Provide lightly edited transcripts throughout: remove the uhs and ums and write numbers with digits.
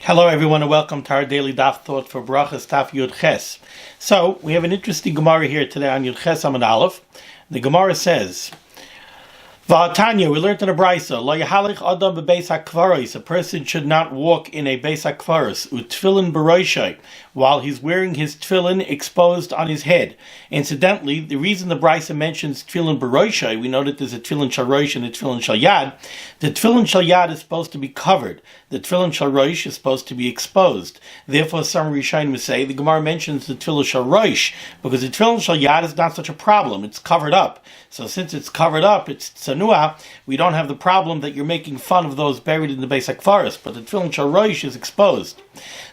Hello everyone and welcome to our daily daf thought for Berachos Daf Yud Ches. So we have an interesting Gemara here today on Yud Ches Amud Aleph. The Gemara says, V'atanya, we learned in a brisa, Lo yahalich adam bebeis hakvaros, a person should not walk in a beis hakvaros, utfilin b'roshai, while he's wearing his tefillin exposed on his head. Incidentally, the reason the brisa mentions tefillin b'roshai, we know that there's a tefillin shal rosh and a tefillin shal yad. The tefillin shal yad is supposed to be covered. The tefillin shal rosh is supposed to be exposed. Therefore, some Rishonim say the Gemara mentions the tefillin shal rosh because the tefillin shal yad is not such a problem. It's covered up. So since it's covered up, it's tsanua, we don't have the problem that you're making fun of those buried in the Beis HaKfaros, but the tefillin shal rosh is exposed.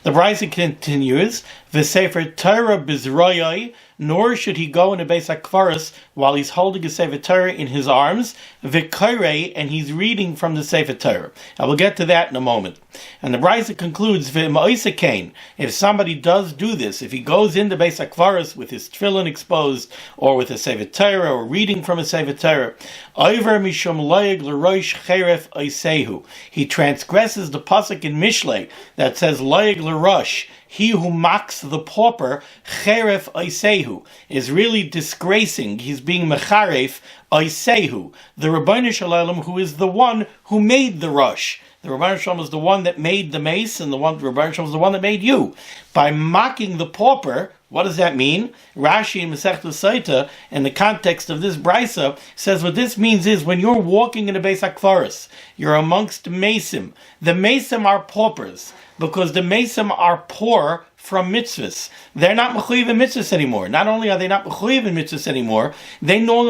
The brisa continues, V'sefer Torah bizroyai, nor should he go in a Beis HaKfaros while he's holding a Sefer Torah in his arms, v'kairei, and he's reading from the Sefer Torah. I will get to that in a moment. And the brisa concludes, v'ma'isakain, if somebody does do this, if he goes into Beis HaKfaros with his tefillin exposed, or with a Sefer Torah, or reading from a Sefer Torah, Oiver mishum loyeg l'rosh cheref oisehu, he transgresses the pasuk in Mishlei that says loyeg l'rosh, he who mocks the pauper, cheref oisehu, is really disgracing. He's being mecharef oisehu, the Rabbeinu Shalom, who is the one who made the rush. The Rabbeinu Shalom is the one that made the mace, and the Rabbeinu Shalom is the one that made you. By mocking the pauper, what does that mean? Rashi in Masechta Saita, in the context of this brisa, says what this means is when you're walking in the Beis HaKfaros, you're amongst mesim. The mesim are paupers, because the mesim are poor from mitzvahs. They're not mechuyev in mitzvahs anymore. Not only are they not mechuyev in mitzvahs anymore, they no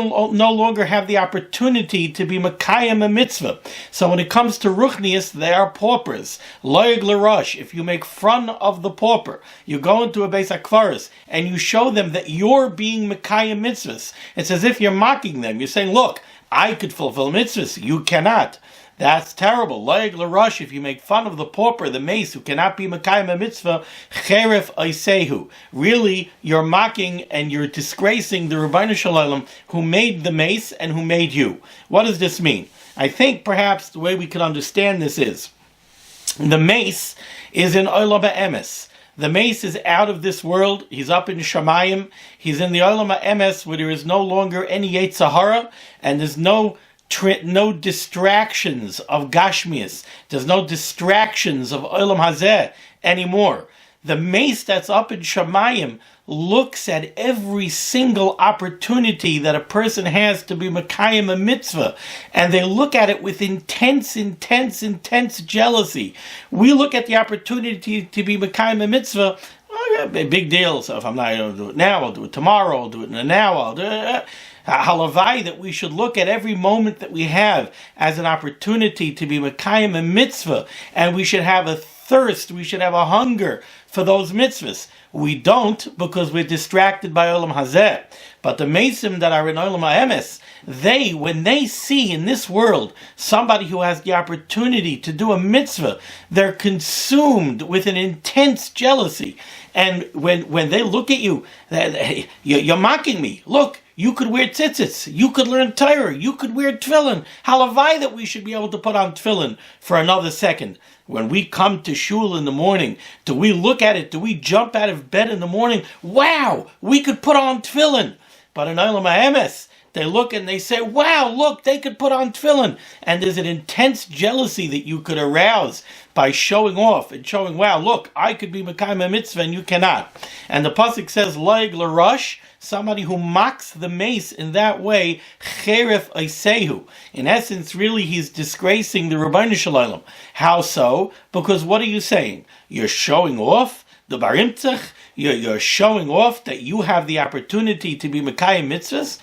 longer have the opportunity to be mekayim a mitzvah. So when it comes to ruchnius, they are paupers. Loyeg l'rosh, if you make fun of the pauper, you go into a Beis HaKfaros and you show them that you're being mekayim mitzvahs. It's as if you're mocking them. You're saying, look, I could fulfill mitzvahs, you cannot. That's terrible. Loyeg l'rosh, if you make fun of the pauper, the mace, who cannot be mekayim a mitzvah, cheref oisehu. Really, you're mocking and you're disgracing the Rabbeinu Shalom, who made the mace and who made you. What does this mean? I think perhaps the way we can understand this is, the mace is in olam ha'emes. The mace is out of this world. He's up in Shamayim. He's in the olam ha'emes, where there is no longer any Yetzer Hara, and there's no distractions of Gashmias. There's no distractions of Olam Hazeh anymore. The mace that's up in Shamayim looks at every single opportunity that a person has to be Mekayim a mitzvah, and they look at it with intense jealousy. We look at the opportunity to be Mekayim a mitzvah, big deal. So if I'm not going to do it now, I'll do it tomorrow, I'll do it in an hour, I'll do it. Halavai, that we should look at every moment that we have as an opportunity to be Mekayim a mitzvah, and we should have a thirst, we should have a hunger for those mitzvahs. We don't, because we're distracted by Olam Hazeh. But the Mesim that are in Olam HaEmes, when they see in this world somebody who has the opportunity to do a mitzvah, they're consumed with an intense jealousy. And when they look at you, you're mocking me. Look, you could wear tzitzits, you could learn Torah, you could wear tefillin. Halavai that we should be able to put on tefillin for another second. When we come to shul in the morning, do we look at it? Do we jump out of bed in the morning? Wow, we could put on tefillin. But in Olam HaEmes, they look and they say, wow, look, they could put on tefillin. And there's an intense jealousy that you could arouse by showing off and showing, wow, look, I could be Mekayim a mitzvah and you cannot. And the pasuk says, loyeg l'rosh, somebody who mocks the mace in that way, cheref oisehu. In essence, really, he's disgracing the Rabbeinu Shalom. How so? Because what are you saying? You're showing off the barimtzach? You're showing off that you have the opportunity to be Mekayim mitzvahs?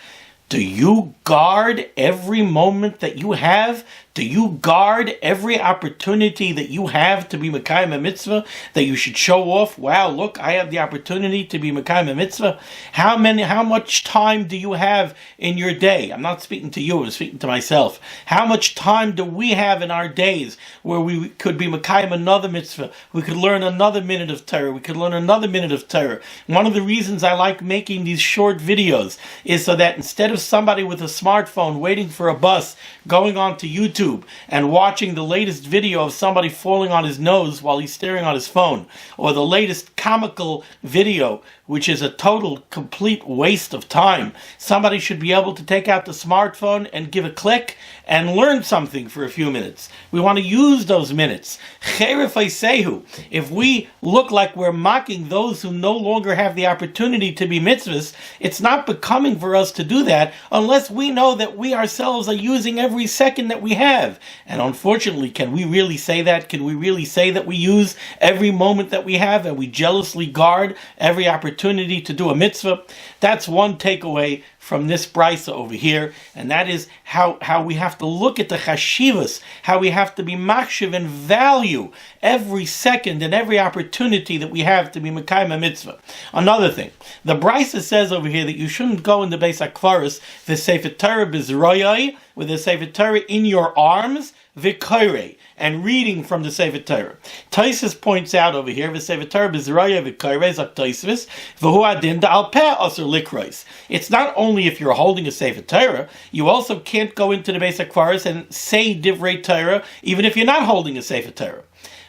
Do you guard every moment that you have? Do you guard every opportunity that you have to be Mekayim a mitzvah? That you should show off, wow, look, I have the opportunity to be Mekayim a mitzvah? How much time do you have in your day? I'm not speaking to you, I'm speaking to myself. How much time do we have in our days where we could be Mekayim another mitzvah? We could learn another minute of Torah. We could learn another minute of Torah. One of the reasons I like making these short videos is so that instead of somebody with a smartphone waiting for a bus, going on to YouTube, YouTube and watching the latest video of somebody falling on his nose while he's staring on his phone, or the latest comical video, which is a total, complete waste of time. Somebody should be able to take out the smartphone and give a click and learn something for a few minutes. We want to use those minutes. If we look like we're mocking those who no longer have the opportunity to be mitzvahs, it's not becoming for us to do that unless we know that we ourselves are using every second that we have. And unfortunately, can we really say that? Can we really say that we use every moment that we have and we jealously guard every opportunity to do a mitzvah? That's one takeaway from this brisa over here, and that is how we have to look at the chashivas, how we have to be machshav and value every second and every opportunity that we have to be mekayim a mitzvah. Another thing, the brisa says over here that you shouldn't go in the Beis HaKvaros, the Sefer Torah b'zroyai, with the Sefer Torah in your arms, v'koirei, and reading from the Sefer Torah. Taisus points out over here, the Sefer Torah b'zroyai v'koirei zak Taisus, v'hu adin da'al peh asur likros. It's not only if you're holding a Sefer Torah, you also can't go into the Beis HaKvaros and say divrei Torah, even if you're not holding a Sefer Torah.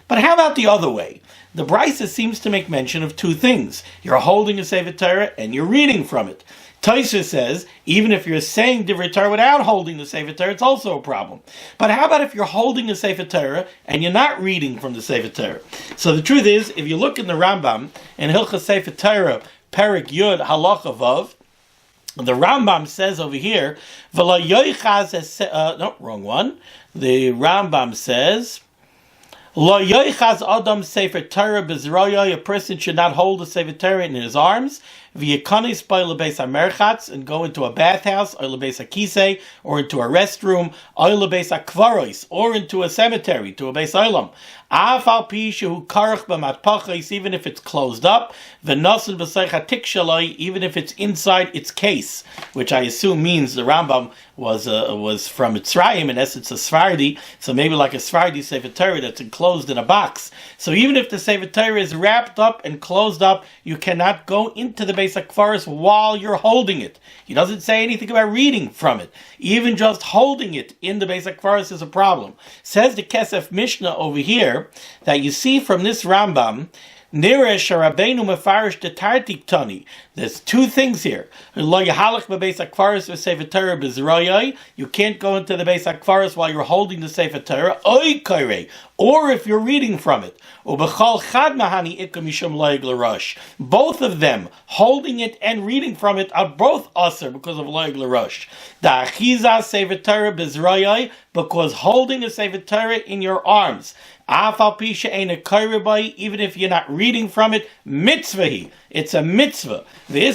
But how about the other way? The brisa seems to make mention of two things. You're holding a Sefer Torah and you're reading from it. Taisha says, even if you're saying divrei Torah without holding the Sefer Torah, it's also a problem. But how about if you're holding a Sefer Torah and you're not reading from the Sefer Torah? So the truth is, if you look in the Rambam, in Hilchas Sefer Torah, Perik Yud Halacha Vav, the Rambam says over here, wrong one. The Rambam says, Lo yoichaz adam Sefer Torah b'zroya, a person should not hold a Sefer Torah in his arms, v'yekanis by lebeis hamerchatz, and go into a bathhouse, or lebeis hakisei, or into a restroom, or lebeis hakvaros, or into a cemetery, to a beis olam. Af al pi shehu karach b'matpachos, even if it's closed up, v'nosen b'seich hatik shaloi, even if it's inside its case, which I assume means the Rambam was from Mitzrayim, in essence a Sephardi, so maybe like a Sephardi Sefer Torah that's enclosed in a box. So even if the Sefer Torah is wrapped up and closed up, you cannot go into the Beis HaKvaros while you're holding it. He doesn't say anything about reading from it. Even just holding it in the Beis HaKvaros is a problem. Says the Kesef Mishnah over here that you see from this Rambam, there's two things here. You can't go into the Beis HaKvaros while you're holding the Sefer Torah, or if you're reading from it. Both of them, holding it and reading from it, are both asur because of loig l'rosh. The achiza Sefer Torah b'zroyai, because holding a Sefer Torah in your arms, even if you're not reading from it, mitzvah. It's a mitzvah. You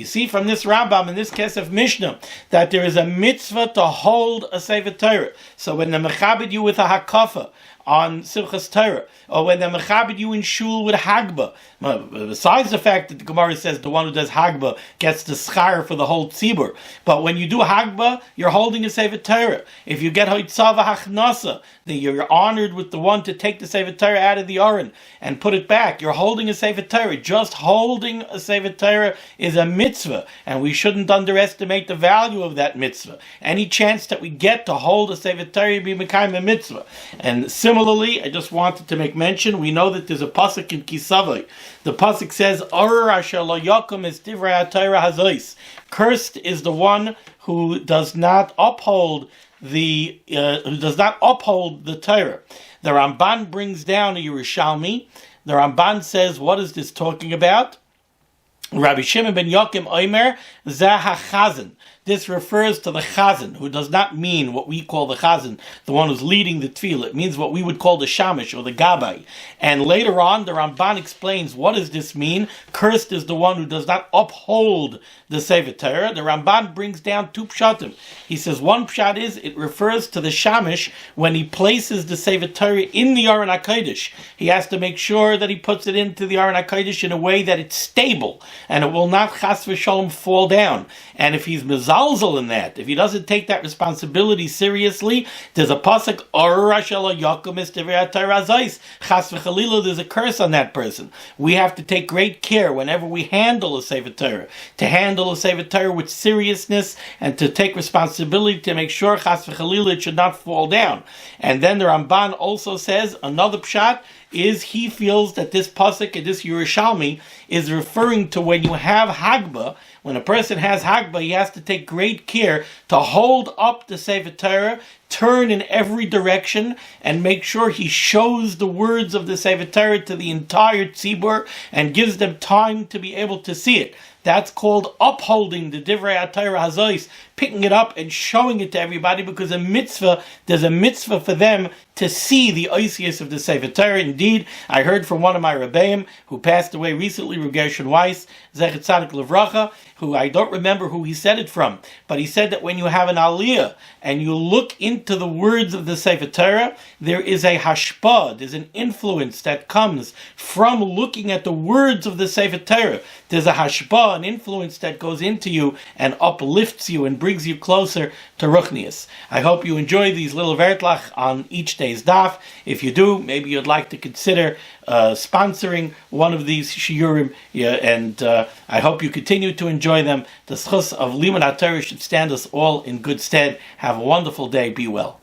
see from this Rambam and this Kesef Mishnah that there is a mitzvah to hold a Sefer Torah. So when they mechabed you with a hakafa on Simchas Torah, or when they mechabed you in shul with Hagba, besides the fact that the Gemara says the one who does Hagba gets the schar for the whole tzibur, but when you do Hagba, you're holding a Sefer Torah. If you get Hoitzava Hachnasa, then you're honored with the one to take the Sefer Torah out of the Aron and put it back. You're holding a Sefer Torah. Just holding a Sefer Torah is a mitzvah, and we shouldn't underestimate the value of that mitzvah. Any chance that we get to hold a Sefer Torah be mekayim a mitzvah. And similarly, I just wanted to make mention, we know that there's a pasuk in Kisavai. The pasuk says, Arur asher lo yakum es divrei HaTorah hazois. Cursed is the one who does not uphold the Torah. The Ramban brings down a Yerushalmi. The Ramban says, what is this talking about? Rabbi Shimon ben Yokim Omer, Zah HaChazan. This refers to the Chazan, who does not mean what we call the Chazan, the one who's leading the tefillah. It means what we would call the Shamish or the Gabai. And later on, the Ramban explains, what does this mean? Cursed is the one who does not uphold the Sefer Torah. The Ramban brings down two pshatim. He says one pshat is, it refers to the Shamish when he places the Sefer Torah in the Aron HaKodesh. He has to make sure that he puts it into the Aron HaKodesh in a way that it's stable, and it will not chas v'shalom fall down. And if he's mezalzel in that, if he doesn't take that responsibility seriously, there's a pasuk, there's a curse on that person. We have to take great care whenever we handle a Sefer Torah, to handle a Sefer Torah with seriousness and to take responsibility to make sure chas v'chalila it should not fall down. And then the Ramban also says, another pshat is he feels that this pasuk and this Yerushalmi is referring to when you have Hagbah. When a person has Hagbah, he has to take great care to hold up the Sefer Torah, turn in every direction, and make sure he shows the words of the Sefer Torah to the entire tzibur and gives them time to be able to see it. That's called upholding the Divrei HaTorah Hazois, picking it up and showing it to everybody, because there's a mitzvah for them to see the oisius of the Sefer Torah. Indeed, I heard from one of my Rebbeim who passed away recently, Rav Gershon Weiss, Zechet Tzadik Levracha, who I don't remember who he said it from, but he said that when you have an aliyah and you look into the words of the Sefer Torah, there is a hashpah, there's an influence that comes from looking at the words of the Sefer Torah. There's a hashpah, an influence that goes into you and uplifts you and brings you closer to Ruchnius. I hope you enjoy these little vertlach on each day's daf. If you do, maybe you'd like to consider sponsoring one of these shiurim, and I hope you continue to enjoy them. The schus of Limud HaTorah should stand us all in good stead. Have a wonderful day. Be well.